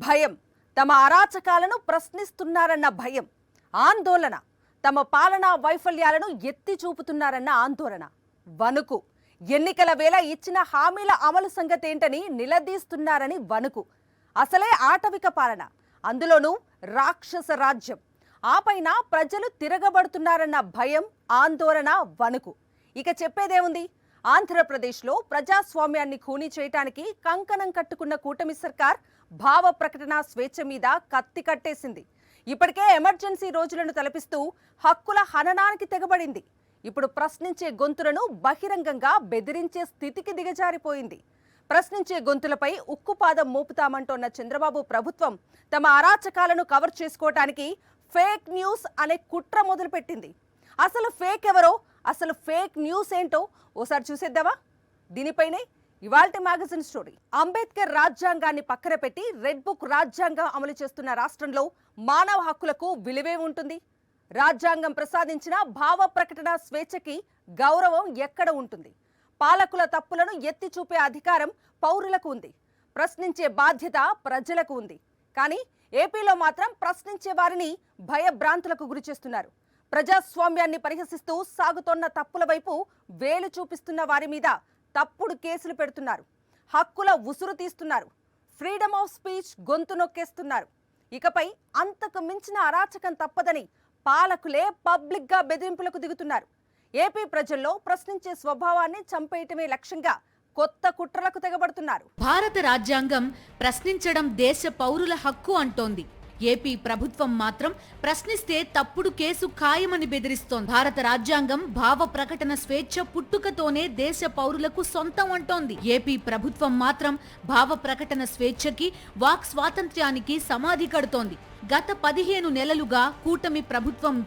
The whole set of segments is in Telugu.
భయం, తమ అరాచకాలను ప్రశ్నిస్తున్నారన్న భయం, ఆందోళన, తమ పాలనా వైఫల్యాలను ఎత్తి చూపుతున్నారన్న ఆందోళన, వణుకు, ఎన్నికల వేళ ఇచ్చిన హామీల అమలు సంగతేంటని నిలదీస్తున్నారని వణుకు, అసలే ఆటవిక పాలన, అందులోనూ రాక్షస రాజ్యం, ఆపైన ప్రజలు తిరగబడుతున్నారన్న భయం, ఆందోళన, వణుకు. ఇక చెప్పేదేముంది? ఆంధ్రప్రదేశ్లో ప్రజాస్వామ్యాన్ని ఖూనీ చేయటానికి కంకణం కట్టుకున్న కూటమి సర్కార్ భావ ప్రకటన స్వేచ్ఛ మీద కత్తి కట్టేసింది. ఇప్పటికే ఎమర్జెన్సీ రోజులను తలపిస్తూ హక్కుల హననానికి తెగబడింది. ఇప్పుడు ప్రశ్నించే గొంతులను బహిరంగంగా బెదిరించే స్థితికి దిగజారిపోయింది. ప్రశ్నించే గొంతులపై ఉక్కుపాదం మోపుతామంటోన్న చంద్రబాబు ప్రభుత్వం తమ అరాచకాలను కవర్ చేసుకోవటానికి ఫేక్ న్యూస్ అనే కుట్ర మొదలుపెట్టింది. అసలు ఫేక్ ఎవరో, అసలు ఫేక్ న్యూస్ ఏంటో ఓసారి చూసేద్దామా? దీనిపైనే ఇవాల్టి మ్యాగజైన్ స్టోరీ. అంబేద్కర్ రాజ్యాంగాన్ని పక్కన పెట్టి రెడ్ బుక్ రాజ్యాంగం అమలు చేస్తున్న రాష్ట్రంలో మానవ హక్కులకు విలువే ఉంటుంది? రాజ్యాంగం ప్రసాదించిన భావ ప్రకటన స్వేచ్ఛకి గౌరవం ఎక్కడ ఉంటుంది? పాలకుల తప్పులను ఎత్తి చూపే అధికారం పౌరులకు ఉంది. ప్రశ్నించే బాధ్యత ప్రజలకు ఉంది. కానీ ఏపీలో మాత్రం ప్రశ్నించే వారిని భయభ్రాంతులకు గురి చేస్తున్నారు. ప్రజాస్వామ్యాన్ని పరిహసిస్తూ సాగుతోన్న తప్పుల వైపు వేలు చూపిస్తున్న వారి మీద తప్పుడు కేసులు పెడుతున్నారు. హక్కుల ఉసురు తీస్తున్నారు. ఫ్రీడమ్ ఆఫ్ స్పీచ్ గొంతు నొక్కేస్తున్నారు. ఇకపై అంతకు మించిన అరాచకం తప్పదని పాలకులే పబ్లిక్గా బెదిరింపులకు దిగుతున్నారు. ఏపీ ప్రజల్లో ప్రశ్నించే స్వభావాన్ని చంపేయటమే లక్ష్యంగా కొత్త కుట్రలకు తెగబడుతున్నారు. భారత రాజ్యాంగం ప్రశ్నించడం దేశ పౌరుల హక్కు అంటోంది. ఏపీ ప్రభుత్వం మాత్రం ప్రశ్నిస్తే తప్పుడు కేసు ఖాయమని బెదిరిస్తోంది. భారత రాజ్యాంగం భావ ప్రకటన స్వేచ్ఛ పుట్టుకతోనే దేశ పౌరులకు సొంతం అంటోంది. ఏపీ ప్రభుత్వం మాత్రం భావ ప్రకటన స్వేచ్ఛకి, వాక్ స్వాతంత్ర్యానికి సమాధి కడుతోంది. గత 15 నెలలుగా కూటమి ప్రభుత్వం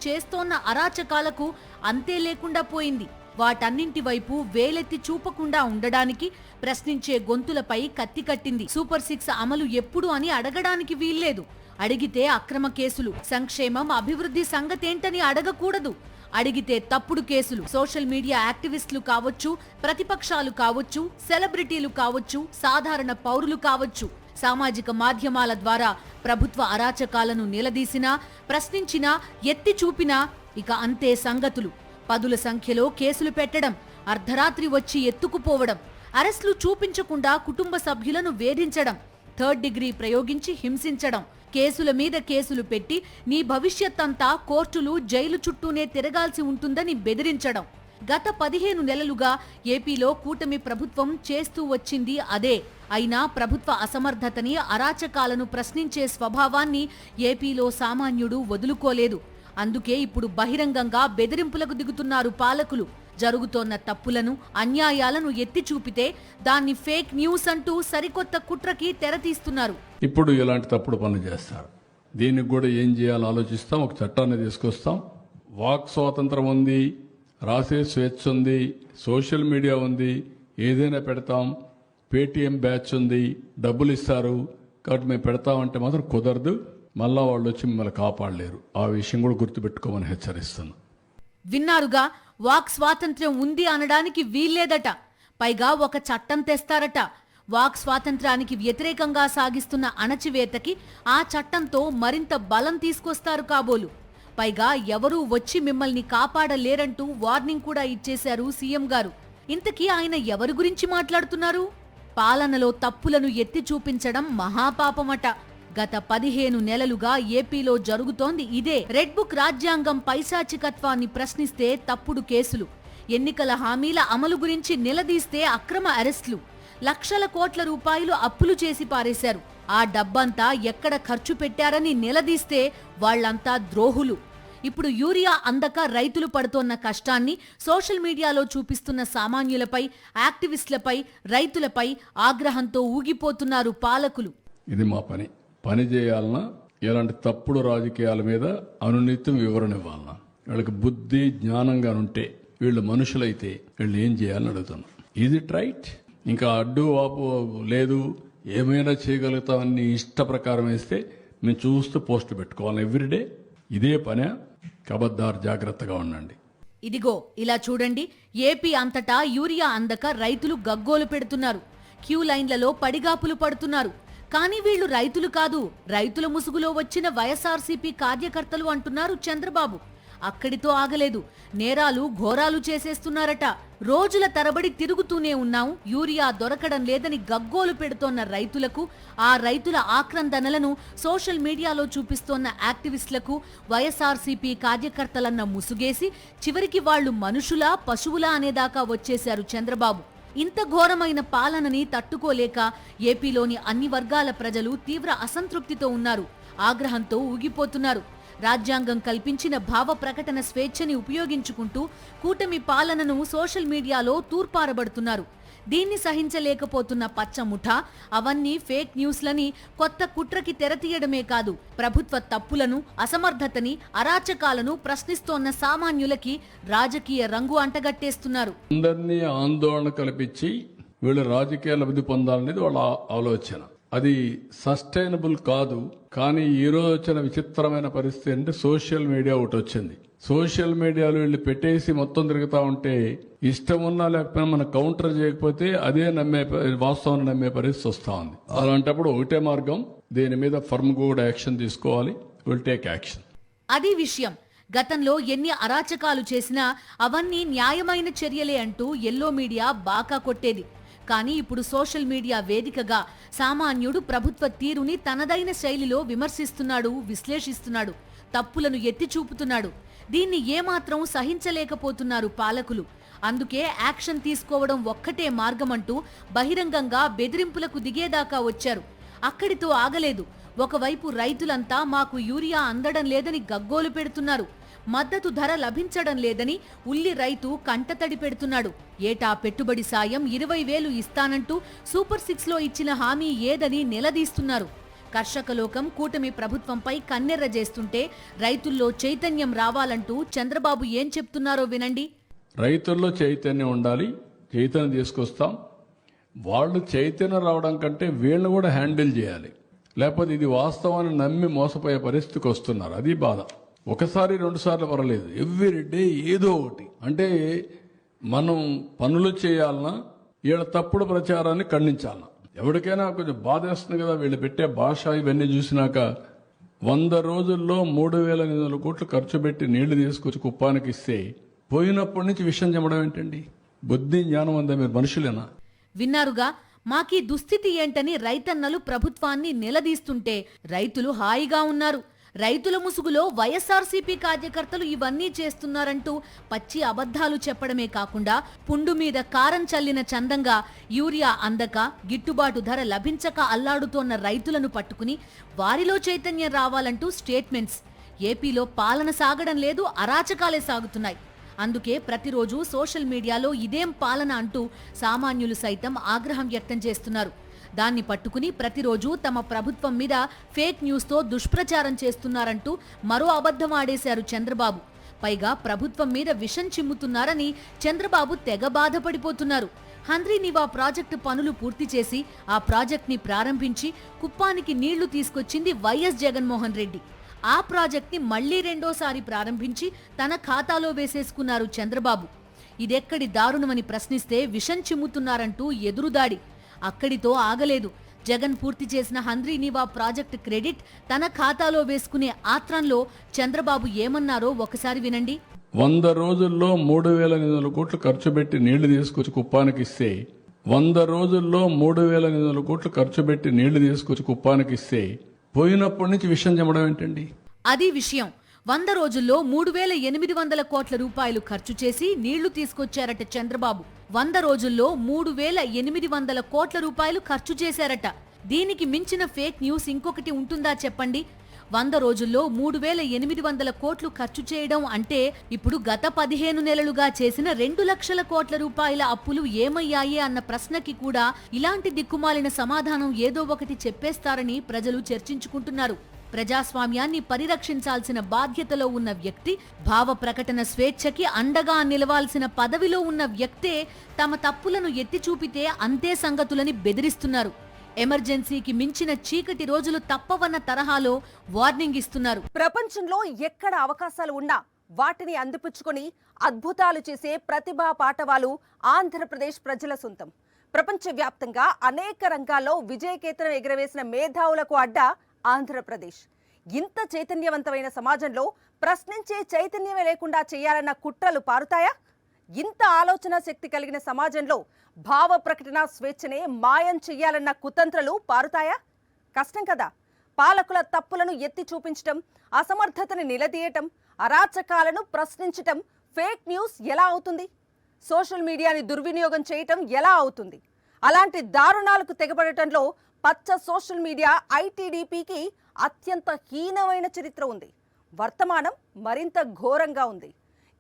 చేస్తోన్న అరాచకాలకు అంతే లేకుండా పోయింది. వాటన్నింటి వైపు వేలెత్తి చూపకుండా ఉండడానికి ప్రశ్నించే గొంతులపై కత్తి కట్టింది. సూపర్ 6 అమలు ఎప్పుడు అని అడగడానికి వీల్లేదు. అడిగితే అక్రమ కేసులు. సంక్షేమం, అభివృద్ధి సంగతేంటని అడగకూడదు. అడిగితే తప్పుడు కేసులు. సోషల్ మీడియా యాక్టివిస్టులు కావచ్చు, ప్రతిపక్షాలు కావచ్చు, సెలబ్రిటీలు కావచ్చు, సాధారణ పౌరులు కావచ్చు, సామాజిక మాధ్యమాల ద్వారా ప్రభుత్వ అరాచకాలను నిలదీసినా, ప్రశ్నించినా, ఎత్తి చూపినా ఇక అంతే సంగతులు. పదుల సంఖ్యలో కేసులు పెట్టడం, అర్ధరాత్రి వచ్చి ఎత్తుకుపోవడం, అరెస్టులు చూపించకుండా కుటుంబ సభ్యులను వేధించడం, 3rd డిగ్రీ ప్రయోగించి హింసించడం, కేసుల మీద కేసులు పెట్టి నీ భవిష్యత్తంతా కోర్టులు, జైలు చుట్టూనే తిరగాల్సి ఉంటుందని బెదిరించడం. గత 15 నెలలుగా ఏపీలో కూటమి ప్రభుత్వం చేస్తూ వచ్చింది అదే. అయినా ప్రభుత్వ అసమర్థతని, అరాచకాలను ప్రశ్నించే స్వభావాన్ని ఏపీలో సామాన్యుడు వదులుకోలేదు. అందుకే ఇప్పుడు బహిరంగంగా బెదిరింపులకు దిగుతున్నారు పాలకులు. జరుగుతోన్న తప్పులను, అన్యాయాలను ఎత్తి చూపితే దాన్ని ఫేక్ న్యూస్ అంటూ సరికొత్త కుట్రకి తెరతీస్తున్నారు. ఇప్పుడు ఇలాంటి తప్పుడు పనులు చేస్తారు. దీనికి కూడా ఏం చేయాలో ఆలోచిస్తాం. ఒక చట్టాన్ని తీసుకొస్తాం. వాక్ స్వాతంత్రం ఉంది, రాసే స్వేచ్ఛ ఉంది, సోషల్ మీడియా ఉంది, ఏదైనా పెడతాం. పేటీఎం బ్యాచ్ ఉంది, డబ్బులు ఇస్తారు కాబట్టి మేము పెడతామంటే మాత్రం కుదరదు. మళ్ళా వాళ్ళు వచ్చి మిమ్మల్ని కాపాడలేరు. ఆ విషయం కూడా గుర్తుపెట్టుకోమని హెచ్చరిస్తున్నాను. విన్నారుగా, వాక్ స్వాతంత్ర్యం ఉంది అనడానికి వీల్లేదట. పైగా ఒక చట్టం తెస్తారట. వాక్ స్వాతంత్ర్యానికి వ్యతిరేకంగా సాగిస్తున్న అణచివేతకి ఆ చట్టంతో మరింత బలం తీసుకొస్తారు కాబోలు. పైగా ఎవరూ వచ్చి మిమ్మల్ని కాపాడలేరంటూ వార్నింగ్ కూడా ఇచ్చేశారు సీఎం గారు. ఇంతకీ ఆయన ఎవరి గురించి మాట్లాడుతున్నారు? పాలనలో తప్పులను ఎత్తి చూపించడం మహాపాపమట. గత 15 నెలలుగా ఏపీలో జరుగుతోంది ఇదే. రెడ్ బుక్ రాజ్యాంగం పైశాచికత్వాన్ని ప్రశ్నిస్తే తప్పుడు కేసులు, ఎన్నికల హామీల అమలు గురించి నిలదీస్తే అక్రమ అరెస్టులు, లక్షల కోట్ల రూపాయలు అప్పులు చేసి పారేశారు. ఆ డబ్బంతా ఎక్కడ ఖర్చు పెట్టారని నిలదీస్తే వాళ్లంతా ద్రోహులు. ఇప్పుడు యూరియా అందక రైతులు పడుతోన్న కష్టాన్ని సోషల్ మీడియాలో చూపిస్తున్న సామాన్యులపై, యాక్టివిస్టులపై, రైతులపై ఆగ్రహంతో ఊగిపోతున్నారు పాలకులు. ఇది మా పని చేయాలన్నా ఇలాంటి తప్పుడు రాజకీయాల మీద అనునిత్యం వివరణ ఇవ్వాలన్నా, వీళ్ళకి బుద్ధి జ్ఞానంగా ఉంటే, వీళ్ళు మనుషులైతే వీళ్ళు ఏం చేయాలని అడుగుతున్నాం. ఇది రైట్. ఇంకా అడ్డు వాపు లేదు, ఏమైనా చేయగలుగుతామని ఇష్ట ప్రకారం వేస్తే మేము చూస్తూ పోస్ట్ పెట్టుకోవాలి ఎవ్రీడే. ఇదే పనే. కబద్దార్, జాగ్రత్తగా ఉండండి. ఇదిగో ఇలా చూడండి, ఏపీ అంతటా యూరియా అందక రైతులు గగ్గోలు పెడుతున్నారు. క్యూ లైన్లలో పడిగాపులు పడుతున్నారు. కానీ వీళ్ళు రైతులు కాదు, రైతుల ముసుగులో వచ్చిన వైఎస్ఆర్సీపీ కార్యకర్తలు అంటున్నారు చంద్రబాబు. అక్కడితో ఆగలేదు, నేరాలు ఘోరాలు చేసేస్తున్నారట. రోజుల తరబడి తిరుగుతూనే ఉన్నాం, యూరియా దొరకడం లేదని గగ్గోలు పెడుతోన్న రైతులకు, ఆ రైతుల ఆక్రందనలను సోషల్ మీడియాలో చూపిస్తోన్న యాక్టివిస్టులకు వైఎస్ఆర్సీపీ కార్యకర్తలన్న ముసుగేసి చివరికి వాళ్లు మనుషులా పశువులా అనేదాకా వచ్చేశారు చంద్రబాబు. ఇంత ఘోరమైన పాలనని తట్టుకోలేక ఏపీలోని అన్ని వర్గాల ప్రజలు తీవ్ర అసంతృప్తితో ఉన్నారు, ఆగ్రహంతో ఊగిపోతున్నారు. రాజ్యాంగం కల్పించిన భావ ప్రకటన స్వేచ్ఛని ఉపయోగించుకుంటూ కూటమి పాలనను సోషల్ మీడియాలో తూర్పారబడుతున్నారు. దీన్ని సహించలేకపోతున్న పచ్చముఠా అవన్నీ ఫేక్ న్యూస్లని కొత్త కుట్రకి తెరతీయడమే కాదు, ప్రభుత్వ తప్పులను, అసమర్థతని, అరాచకాలను ప్రశ్నిస్తోన్న సామాన్యులకి రాజకీయ రంగు అంటగట్టేస్తున్నారు. అందరినీ ఆందోళన కల్పించి వీళ్ళు రాజకీయ లబ్ధి పొందాలనేది వాళ్ళ ఆలోచన. అది సస్టైనబుల్ కాదు. కానీ ఈ రోజు వచ్చిన విచిత్రమైన పరిస్థితి అంటే సోషల్ మీడియా ఒకటి వచ్చింది. సోషల్ మీడియాలో వీళ్ళు పెట్టేసి మొత్తం తిరుగుతా ఉంటే ఇష్టం ఉన్నా లేకపోయినా మనం కౌంటర్ చేయకపోతే అదే వాస్తవాన్ని నమ్మే పరిస్థితి వస్తూ ఉంది. అలాంటప్పుడు ఒకటే మార్గం, దీని మీద ఫర్మ్ కూడా యాక్షన్ తీసుకోవాలి. Will take action. అది విషయం. గతంలో ఎన్ని అరాచకాలు చేసినా అవన్నీ న్యాయమైన చర్యలే అంటూ ఎల్లో మీడియా బాకా కొట్టేది. కానీ ఇప్పుడు సోషల్ మీడియా వేదికగా సామాన్యుడు ప్రభుత్వ తీరుని తనదైన శైలిలో విమర్శిస్తున్నాడు, విశ్లేషిస్తున్నాడు, తప్పులను ఎత్తి చూపుతున్నాడు. దీన్ని ఏమాత్రం సహించలేకపోతున్నారు పాలకులు. అందుకే యాక్షన్ తీసుకోవడం ఒక్కటే మార్గమంటూ బహిరంగంగా బెదిరింపులకు దిగేదాకా వచ్చారు. అక్కడితో ఆగలేదు. ఒకవైపు రైతులంతా మాకు యూరియా అందడం లేదని గగ్గోలు పెడుతున్నారు, మద్దతు ధర లభించడం లేదని ఉల్లి రైతు కంటతడి పెడుతున్నాడు. ఏటా పెట్టుబడి సాయం 20,000 ఇస్తానంటూ సూపర్ 6లో ఇచ్చిన హామీ ఏదని నిలదీస్తున్నారు. కర్షక లోకం కూటమి ప్రభుత్వంపై కన్నెర్ర చేస్తుంటే రైతుల్లో చైతన్యం రావాలంటూ చంద్రబాబు ఏం చెప్తున్నారో వినండి. రైతుల్లో చైతన్యం ఉండాలి, చైతన్యం తీసుకొస్తాం. వాళ్ళు చైతన్యం రావడం కంటే వీళ్ళని కూడా హ్యాండిల్ చేయాలి. లేకపోతే ఇది వాస్తవాన్ని నమ్మి మోసపోయే పరిస్థితికి వస్తున్నారు. అది బాధ. ఒకసారి 2 సార్లు పర్వాలేదు, ఎవ్రీ డే ఏదో ఒకటి. అంటే మనం పనులు చేయాలన్నా వీళ్ళ తప్పుడు ప్రచారాన్ని ఖండించాలన్నా ఎవరికైనా కొంచెం బాధేస్తుంది కదా. వీళ్ళు పెట్టే భాష ఇవన్నీ చూసినాక 100 రోజుల్లో 3,800 కోట్లు ఖర్చు పెట్టి నీళ్లు తీసుకొచ్చి కుప్పానికి ఇస్తే పోయినప్పటి నుంచి విషయం చెప్పడం ఏంటండి? బుద్ధి జ్ఞానం అంతా మీరు మనుషులేనా? విన్నారుగా, మాకీ దుస్థితి ఏంటని రైతన్నలు ప్రభుత్వాన్ని నిలదీస్తుంటే రైతులు హాయిగా ఉన్నారు. రైతుల ముసుగులో వైఎస్ఆర్సీపీ కార్యకర్తలు ఇవన్నీ చేస్తున్నారంటూ పచ్చి అబద్ధాలు చెప్పడమే కాకుండా పుండు మీద కారం చల్లిన చందంగా యూరియా అందక, గిట్టుబాటు ధర లభించక అల్లాడుతోన్న రైతులను పట్టుకుని వారిలో చైతన్యం రావాలంటూ స్టేట్మెంట్స్. ఏపీలో పాలన సాగడం లేదు, అరాచకాలే సాగుతున్నాయి. అందుకే ప్రతిరోజు సోషల్ మీడియాలో ఇదేం పాలన అంటూ సామాన్యులు సైతం ఆగ్రహం వ్యక్తం చేస్తున్నారు. దాన్ని పట్టుకుని ప్రతిరోజు తమ ప్రభుత్వం మీద ఫేక్ న్యూస్తో దుష్ప్రచారం చేస్తున్నారంటూ మరో అబద్ధం ఆడేశారు చంద్రబాబు. పైగా ప్రభుత్వం మీద విషం చిమ్ముతున్నారని చంద్రబాబు తెగ బాధపడిపోతున్నారు. హంద్రీనివా ప్రాజెక్టు పనులు పూర్తి చేసి ఆ ప్రాజెక్ట్ని ప్రారంభించి కుప్పానికి నీళ్లు తీసుకొచ్చింది వైఎస్ జగన్మోహన్ రెడ్డి. ఆ ప్రాజెక్ట్ని మళ్లీ రెండోసారి ప్రారంభించి తన ఖాతాలో వేసేసుకున్నారు చంద్రబాబు. ఇదెక్కడి దారుణమని ప్రశ్నిస్తే విషం చిమ్ముతున్నారంటూ ఎదురుదాడి. అక్కడితో ఆగలేదు. జగన్ పూర్తి చేసిన హంద్రీనివా ప్రాజెక్టు క్రెడిట్ తన ఖాతాలో వేసుకునే ఆత్రంలో చంద్రబాబు ఏమన్నారో ఒకసారి వినండి. 100 రోజుల్లో 3,800 కోట్లు ఖర్చు పెట్టి నీళ్లు తీసుకొచ్చి కుప్పానికి ఇస్తే 100 రోజుల్లో 3,800 కోట్లు ఖర్చు పెట్టి నీళ్లు తీసుకొచ్చి కుప్పానికి ఇస్తే పోయినప్పటి నుంచి విషయం చెప్పడం ఏంటండి? అది విషయం. 100 రోజుల్లో 3,800 కోట్ల రూపాయలు ఖర్చు చేసి నీళ్లు తీసుకొచ్చారట చంద్రబాబు. 100 రోజుల్లో 3,800 కోట్ల రూపాయలు ఖర్చు చేశారట. దీనికి మించిన ఫేక్ న్యూస్ ఇంకొకటి ఉంటుందా చెప్పండి? 100 రోజుల్లో 3,800 కోట్లు ఖర్చు చేయడం అంటే ఇప్పుడు గత 15 నెలలుగా చేసిన 2 లక్షల కోట్ల రూపాయల అప్పులు ఏమయ్యాయి అన్న ప్రశ్నకి కూడా ఇలాంటి దిక్కుమాలిన సమాధానం ఏదో ఒకటి చెప్పేస్తారని ప్రజలు చర్చించుకుంటున్నారు. ప్రజాస్వామ్యాన్ని పరిరక్షించాల్సిన బాధ్యతలో ఉన్న వ్యక్తి, భావ ప్రకటన స్వేచ్ఛకి అండగా నిలవాల్సిన పదవిలో ఉన్న వ్యక్తే తమ తప్పులను ఎత్తి చూపితే అంతే సంగతులని బెదిరిస్తున్నారు. ఎమర్జెన్సీకి మించిన చీకటి రోజులు తప్పవన్న తరహాలో వార్నింగ్ ఇస్తున్నారు. ప్రపంచంలో ఎక్కడ అవకాశాలు ఉన్నా వాటిని అందిపుచ్చుకొని అద్భుతాలు చేసే ప్రతిభా పాటవాలు ఆంధ్రప్రదేశ్ ప్రజల సొంతం. ప్రపంచవ్యాప్తంగా అనేక రంగాల్లో విజయకేతనం ఎగురవేసిన మేధావులకు అడ్డ ఆంధ్రప్రదేశ్. ఇంత చైతన్యవంతమైన సమాజంలో ప్రశ్నించే చైతన్యమే లేకుండా చేయాలన్న కుట్రలు పారుతాయా? ఇంత ఆలోచన శక్తి కలిగిన సమాజంలో భావ ప్రకటన స్వేచ్ఛనే మాయం చెయ్యాలన్న కుతంత్రాలు పారుతాయా? కష్టం కదా. పాలకుల తప్పులను ఎత్తి చూపించటం, అసమర్థతని నిలదీయటం, అరాచకాలను ప్రశ్నించటం ఫేక్ న్యూస్ ఎలా అవుతుంది? సోషల్ మీడియాని దుర్వినియోగం చేయటం ఎలా అవుతుంది? అలాంటి దారుణాలకు తెగబడటంలో పచ్చ సోషల్ మీడియా ఐటీడీపీకి అత్యంత హీనమైన చరిత్ర ఉంది. వర్తమానం మరింత ఘోరంగా ఉంది.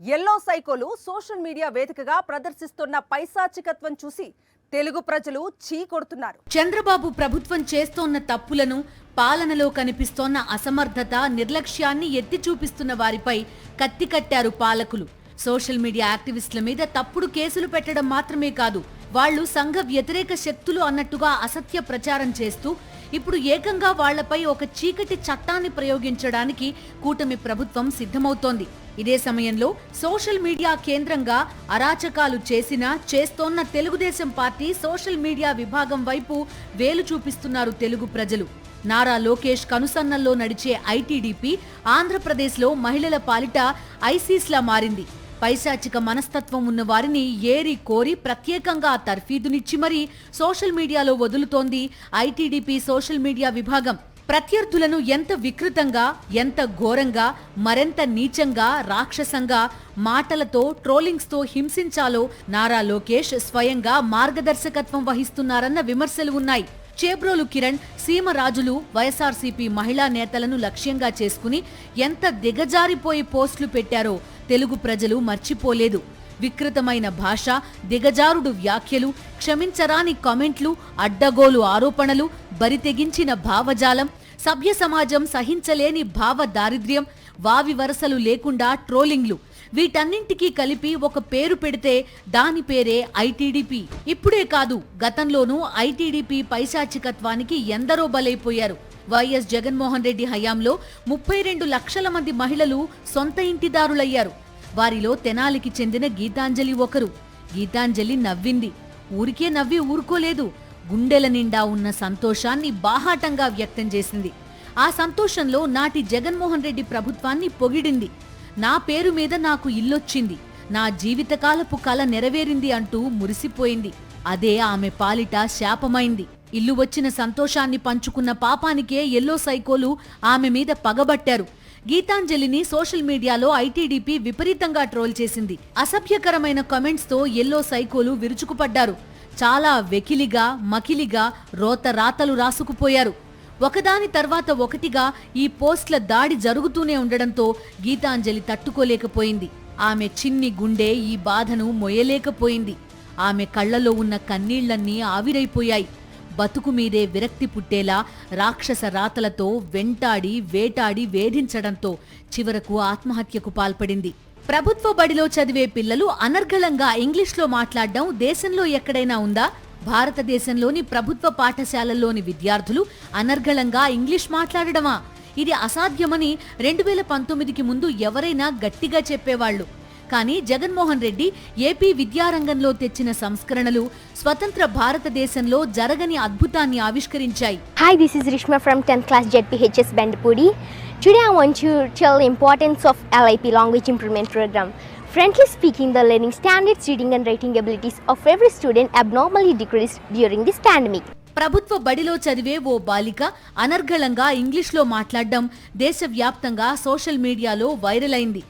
ఎల్లో సైకోలు సోషల్ మీడియా వేదికగా ప్రదర్శిస్తున్న పైశాచికత్వం చూసి తెలుగు ప్రజలు చీకొడుతున్నారు. చంద్రబాబు ప్రభుత్వం చేస్తోన్న తప్పులను, పాలనలో కనిపిస్తోన్న అసమర్థత, నిర్లక్ష్యాన్ని ఎత్తి చూపిస్తున్న వారిపై కత్తి కట్టారు పాలకులు. సోషల్ మీడియా యాక్టివిస్టుల మీద తప్పుడు కేసులు పెట్టడం మాత్రమే కాదు, వాళ్లు సంఘ వ్యతిరేక శక్తులు అన్నట్టుగా అసత్య ప్రచారం చేస్తూ ఇప్పుడు ఏకంగా వాళ్లపై ఒక చీకటి చట్టాన్ని ప్రయోగించడానికి కూటమి ప్రభుత్వం సిద్ధమవుతోంది. ఇదే సమయంలో సోషల్ మీడియా కేంద్రంగా అరాచకాలు చేస్తోన్న తెలుగుదేశం పార్టీ సోషల్ మీడియా విభాగం వైపు వేలు చూపిస్తున్నారు తెలుగు ప్రజలు. నారా లోకేష్ కనుసన్నల్లో నడిచే ఐటీడీపీ ఆంధ్రప్రదేశ్లో మహిళల పాలిట ఐసీస్లా మారింది. పైశాచిక మనస్తత్వం ఉన్న వారిని ఏరి కోరి ప్రత్యేకంగా తర్ఫీదునిచ్చి మరీ సోషల్ మీడియాలో వదులుతోంది ఐటీడీపీ సోషల్ మీడియా విభాగం. ప్రత్యర్థులను ఎంత వికృతంగా, ఎంత ఘోరంగా, మరెంత నీచంగా, రాక్షసంగా మాటలతో, ట్రోలింగ్స్తో హింసించాలో నారా లోకేష్ స్వయంగా మార్గదర్శకత్వం వహిస్తున్నారన్న విమర్శలు ఉన్నాయి. చేబ్రోలు కిరణ్, సీమరాజులు వైఎస్ఆర్సీపీ మహిళా నేతలను లక్ష్యంగా చేసుకుని ఎంత దిగజారిపోయి పోస్టులు పెట్టారో తెలుగు ప్రజలు మర్చిపోలేదు. వికృతమైన భాష, దిగజారుడు వ్యాఖ్యలు, క్షమించరాని కామెంట్లు, అడ్డగోలు ఆరోపణలు, బరితెగించిన భావజాలం, సభ్య సమాజం సహించలేని భావ దారిద్ర్యం, వావి వరసలు లేకుండా ట్రోలింగ్లు, వీటన్నింటికీ కలిపి ఒక పేరు పెడితే దాని పేరే ఐటీడీపీ. ఇప్పుడే కాదు, గతంలోనూ ఐటీడీపీ పైశాచికత్వానికి ఎందరో బలైపోయారు. వైఎస్ జగన్మోహన్ రెడ్డి హయాంలో 32 లక్షల మంది మహిళలు సొంత ఇంటిదారులయ్యారు. వారిలో తెనాలికి చెందిన గీతాంజలి ఒకరు. గీతాంజలి నవ్వింది. ఊరికే నవ్వి ఊరుకోలేదు, గుండెల నిండా ఉన్న సంతోషాన్ని బాహాటంగా వ్యక్తం చేసింది. ఆ సంతోషంలో నాటి జగన్మోహన్ రెడ్డి ప్రభుత్వాన్ని పొగిడింది. నా పేరు మీద నాకు ఇల్లొచ్చింది, నా జీవితకాలపు కల నెరవేరింది అంటూ మురిసిపోయింది. అదే ఆమె పాలిట శాపమైంది. ఇల్లు వచ్చిన సంతోషాన్ని పంచుకున్న పాపానికే ఎల్లో సైకోలు ఆమె మీద పగబట్టారు. గీతాంజలిని సోషల్ మీడియాలో ఐటీడీపీ విపరీతంగా ట్రోల్ చేసింది. అసభ్యకరమైన కామెంట్స్ తో ఎల్లో సైకోలు విరుచుకుపడ్డారు. చాలా వెకిలిగా, మకిలిగా రోతరాతలు రాసుకుపోయారు. ఒకదాని తర్వాత ఒకటిగా ఈ పోస్ట్ల దాడి జరుగుతూనే ఉండడంతో గీతాంజలి తట్టుకోలేకపోయింది. ఆమె చిన్ని గుండె ఈ బాధను మొయ్యలేకపోయింది. ఆమె కళ్లలో ఉన్న కన్నీళ్లన్నీ ఆవిరైపోయాయి. బతుకు మీదే విరక్తి పుట్టేలా రాక్షస రాతలతో వెంటాడి, వేటాడి, వేధించడంతో చివరకు ఆత్మహత్యకు పాల్పడింది. ప్రభుత్వ బడిలో చదివే పిల్లలు అనర్గళంగా ఇంగ్లీష్లో మాట్లాడడం దేశంలో ఎక్కడైనా ఉందా? భారతదేశంలోని ప్రభుత్వ పాఠశాలల్లోని విద్యార్థులు అనర్గళంగా ఇంగ్లీష్ మాట్లాడడమా? ఇది అసాధ్యమని 2019కి ముందు ఎవరైనా గట్టిగా చెప్పేవాళ్లు. కానీ జగన్మోహన్ రెడ్డి ఏపీ విద్యారంగంలో తెచ్చిన సంస్కరణలు స్వతంత్ర భారతదేశంలో జరగని అద్భుతాన్ని ఆవిష్కరించాయి. Hi, this is Rishma from 10th class ZPHS Bandapudi. Today I want to tell the importance of LIP Language Improvement Program. Frankly speaking, the learning standards, reading and writing abilities of every student abnormally decreased during this pandemic. ప్రభుత్వ బడిలో చదివే ఓ బాలిక అనర్గళంగా ఇంగ్లీష్లో మాట్లాడడం దేశవ్యాప్తంగా సోషల్ మీడియాలో వైరల్ అయింది.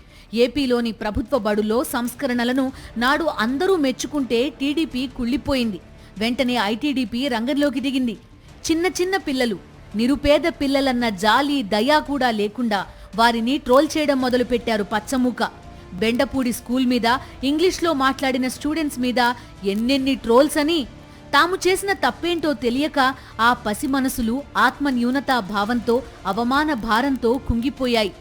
ఏపీలోని ప్రభుత్వ బడుల్లో సంస్కరణలను నాడు అందరూ మెచ్చుకుంటే టీడీపీ కుళ్లిపోయింది. వెంటనే ఐటీడీపీ రంగంలోకి దిగింది. చిన్న చిన్న పిల్లలు, నిరుపేద పిల్లలన్న జాలి, దయా కూడా లేకుండా వారిని ట్రోల్ చేయడం మొదలుపెట్టారు పచ్చమూక. బెండపూడి స్కూల్ మీద ఇంగ్లీష్లో మాట్లాడిన స్టూడెంట్స్ మీద ఎన్నెన్ని ట్రోల్స్ అని. తాము చేసిన తప్పేంటో తెలియక ఆ పసి మనసులు ఆత్మన్యూనతా భావంతో, అవమాన భారంతో కుంగిపోయాయి.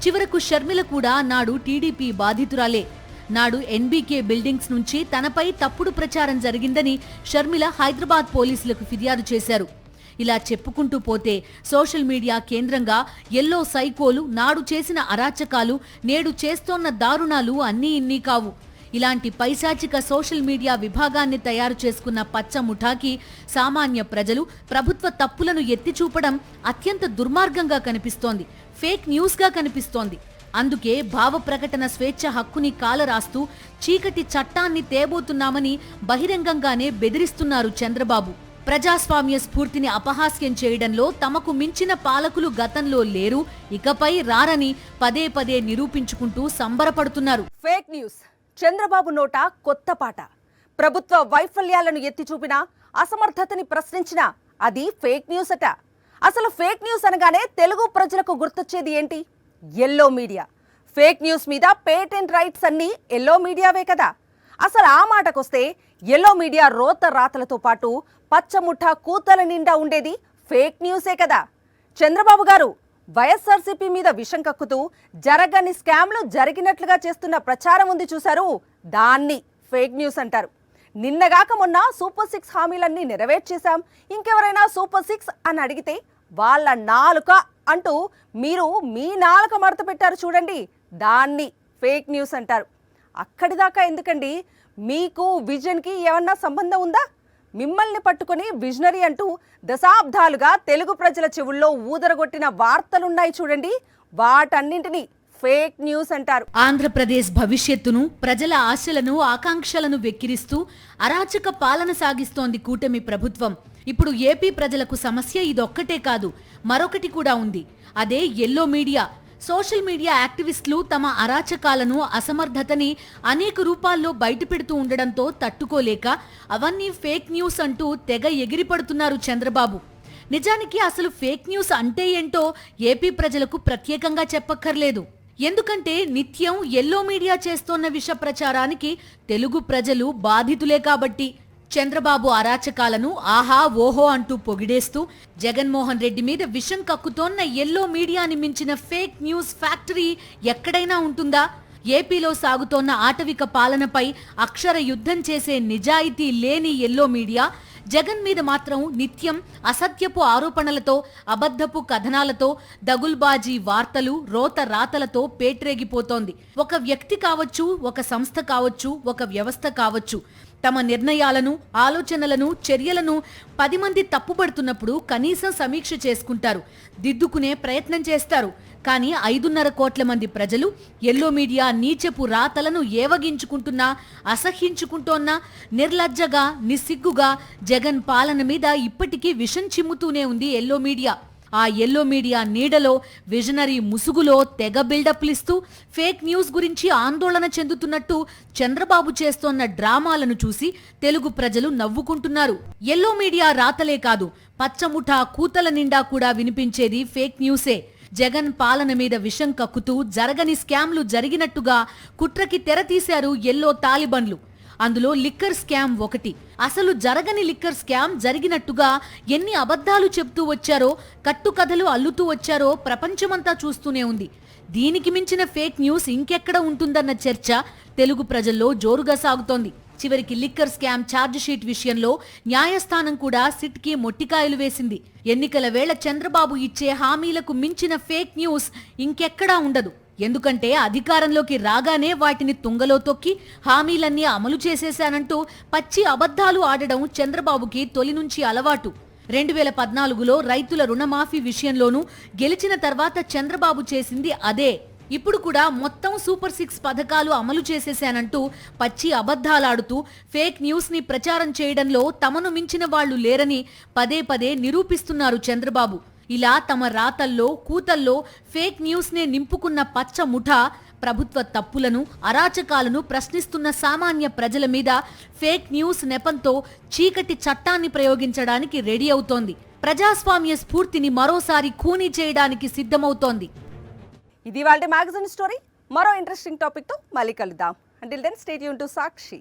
చివరకు షర్మిల కూడా నాడు టీడీపీ బాధితురాలే. నాడు ఎన్బీకే బిల్డింగ్స్ నుంచి తనపై తప్పుడు ప్రచారం జరిగిందని షర్మిల హైదరాబాద్ పోలీసులకు ఫిర్యాదు చేశారు. ఇలా చెప్పుకుంటూ పోతే సోషల్ మీడియా కేంద్రంగా ఎల్లో సైకోలు నాడు చేసిన అరాచకాలు, నేడు చేస్తోన్న దారుణాలు అన్నీ ఇన్నీ కావు. ఇలాంటి పైశాచిక సోషల్ మీడియా విభాగాన్ని తయారు చేసుకున్న పచ్చ ముఠాకి సామాన్య ప్రజలు ప్రభుత్వ తప్పులను ఎత్తి చూపడం అత్యంత దుర్మార్గంగా కనిపిస్తోంది, ఫేక్ న్యూస్గా కనిపిస్తోంది. అందుకే భావ ప్రకటన స్వేచ్ఛ హక్కుని కాలరాస్తూ చీకటి చట్టాన్ని తేబోతున్నామని బహిరంగంగానే బెదిరిస్తున్నారు చంద్రబాబు. ప్రజాస్వామ్య స్ఫూర్తిని అపహాస్యం చేయడంలో తమకు మించిన పాలకులు గతంలో లేరు, ఇకపై రారని పదే పదే నిరూపించుకుంటూ సంబరపడుతున్నారు. ఫేక్ న్యూస్ చంద్రబాబు నోట కొత్త పాట. ప్రభుత్వ వైఫల్యాలను ఎత్తి చూపినా, అసమర్థతని ప్రశ్నించినా అది ఫేక్ న్యూస్ అట. అసలు ఫేక్ న్యూస్ అనగానే తెలుగు ప్రజలకు గుర్తొచ్చేది ఏంటి? Yellow media. ఫేక్ న్యూస్ మీద పేటెంట్ రైట్స్ అన్నీ ఎల్లో మీడియావే కదా. అసలు ఆ మాటకొస్తే ఎల్లో మీడియా రోత రాతలతో పాటు పచ్చముఠా కూతల నిండా ఉండేది ఫేక్ న్యూసే కదా. చంద్రబాబు గారు వైఎస్ఆర్సీపీ మీద విషం కక్కుతూ జరగని స్కామ్లు జరిగినట్లుగా చేస్తున్న ప్రచారం ఉంది చూశారు, దాన్ని ఫేక్ న్యూస్ అంటారు. నిన్నగాక మొన్న సూపర్ 6 హామీలన్నీ నెరవేర్చేశాం, ఇంకెవరైనా సూపర్ 6 అని అడిగితే వాళ్ళ నాలుక అంటూ మీరు మీ నాలుక మడత పెట్టారు చూడండి, దాన్ని ఫేక్ న్యూస్ అంటారు. అక్కడిదాకా ఎందుకండి, మీకు విజన్కి ఏమన్నా సంబంధం ఉందా? మిమ్మల్ని పట్టుకొని విజనరీ అంటూ దశాబ్దాలుగా తెలుగు ప్రజల చెవుల్లో ఊదరగొట్టిన వార్తలున్నాయి చూడండి, వాటన్నింటినీ ఫేక్ న్యూస్ అంటారు. ఆంధ్రప్రదేశ్ భవిష్యత్తును, ప్రజల ఆశలను, ఆకాంక్షలను వెక్కిరిస్తూ అరాచక పాలన సాగిస్తోంది కూటమి ప్రభుత్వం. ఇప్పుడు ఏపీ ప్రజలకు సమస్య ఇదొక్కటే కాదు, మరొకటి కూడా ఉంది. అదే ఎల్లో మీడియా. సోషల్ మీడియా యాక్టివిస్టులు తమ అరాచకాలను, అసమర్థతని అనేక రూపాల్లో బయటపెడుతూ ఉండడంతో తట్టుకోలేక అవన్నీ ఫేక్ న్యూస్ అంటూ తెగ ఎగిరిపడుతున్నారు చంద్రబాబు. నిజానికి అసలు ఫేక్ న్యూస్ అంటే ఏంటో ఏపీ ప్రజలకు ప్రత్యేకంగా చెప్పక్కర్లేదు. ఎందుకంటే నిత్యం ఎల్లో మీడియా చేస్తోన్న విష ప్రచారానికి తెలుగు ప్రజలు బాధితులే కాబట్టి. చంద్రబాబు అరాచకాలను ఆహా ఓహో అంటూ పొగిడేస్తూ జగన్మోహన్ రెడ్డి మీద విషం కక్కుతోన్న ఎల్లో మీడియాని మించిన ఫేక్ న్యూస్ ఫ్యాక్టరీ ఎక్కడైనా ఉంటుందా? ఏపీలో సాగుతోన్న ఆటవిక పాలనపై అక్షర యుద్ధం చేసే నిజాయితీ లేని ఎల్లో మీడియా జగన్ మీద మాత్రం నిత్యం అసత్యపు ఆరోపణలతో, అబద్ధపు కథనాలతో, దగుల్బాజీ వార్తలు, రోత రాతలతో పేట్రేగిపోతోంది. ఒక వ్యక్తి కావచ్చు, ఒక సంస్థ కావచ్చు, ఒక వ్యవస్థ కావచ్చు, తమ నిర్ణయాలను, ఆలోచనలను, చర్యలను 10 మంది తప్పుపడుతున్నప్పుడు కనీసం సమీక్ష చేసుకుంటారు, దిద్దుకునే ప్రయత్నం చేస్తారు. కానీ 5.5 కోట్ల మంది ప్రజలు ఎల్లో మీడియా నీచపు రాతలను ఏవగించుకుంటున్నా, అసహ్యించుకుంటోన్నా, నిర్లజ్జగా, నిస్సిగ్గుగా జగన్ పాలన మీద ఇప్పటికీ విషం చిమ్ముతూనే ఉంది ఎల్లో మీడియా. ఆ ఎల్లో మీడియా నీడలో, విజనరీ ముసుగులో తెగ బిల్డప్లిస్తూ ఫేక్ న్యూస్ గురించి ఆందోళన చెందుతున్నట్టు చంద్రబాబు చేస్తోన్న డ్రామాలను చూసి తెలుగు ప్రజలు నవ్వుకుంటున్నారు. ఎల్లో మీడియా రాతలే కాదు, పచ్చముఠా కూతల నిండా కూడా వినిపించేది ఫేక్ న్యూసే. జగన్ పాలన మీద విషం కక్కుతూ జరగని స్కామ్లు జరిగినట్టుగా కుట్రకి తెరతీశారు ఎల్లో తాలిబన్లు. అందులో లిక్కర్ స్కామ్ ఒకటి. అసలు జరగని లిక్కర్ స్కామ్ జరిగినట్టుగా ఎన్ని అబద్ధాలు చెప్తూ వచ్చారో, కట్టుకథలు అల్లుతూ వచ్చారో ప్రపంచమంతా చూస్తూనే ఉంది. దీనికి మించిన ఫేక్ న్యూస్ ఇంకెక్కడ ఉంటుందన్న చర్చ తెలుగు ప్రజల్లో జోరుగా సాగుతోంది. చివరికి లిక్కర్ స్కామ్ ఛార్జ్ షీట్ విషయంలో న్యాయస్థానం కూడా సిట్కి మొట్టికాయలు వేసింది. ఎన్నికల వేళ చంద్రబాబు ఇచ్చే హామీలకు మించిన ఫేక్ న్యూస్ ఇంకెక్కడా ఉండదు. ఎందుకంటే అధికారంలోకి రాగానే వాటిని తుంగలో తొక్కి హామీలన్నీ అమలు చేసేశానంటూ పచ్చి అబద్ధాలు ఆడడం చంద్రబాబుకి తొలి నుంచి అలవాటు. 2014లో రైతుల రుణమాఫీ విషయంలోనూ గెలిచిన తర్వాత చంద్రబాబు చేసింది అదే. ఇప్పుడు కూడా మొత్తం సూపర్ 6 పథకాలు అమలు చేసేశానంటూ పచ్చి అబద్ధాలాడుతూ ఫేక్ న్యూస్ ని ప్రచారం చేయడంలో తమను మించిన వాళ్లు లేరని పదే పదే నిరూపిస్తున్నారు చంద్రబాబు. ఇలా తమ రాతల్లో, కూతల్లో ఫేక్ న్యూస్ నే నింపుకున్న పచ్చ ముఠా ప్రభుత్వ తప్పులను, అరాచకాలను ప్రశ్నిస్తున్న సామాన్య ప్రజల మీద ఫేక్ న్యూస్ నెపంతో చీకటి చట్టాన్ని ప్రయోగించడానికి రెడీ అవుతోంది. ప్రజాస్వామ్య స్ఫూర్తిని మరోసారి ఖూనీ చేయడానికి సిద్ధమవుతోంది. ఇది వాళ్ళ మ్యాగజైన్ స్టోరీ. మరో ఇంట్రెస్టింగ్ టాపిక్ తో మళ్ళీ కలుద్దాం. Until then stay tune to Sakshi.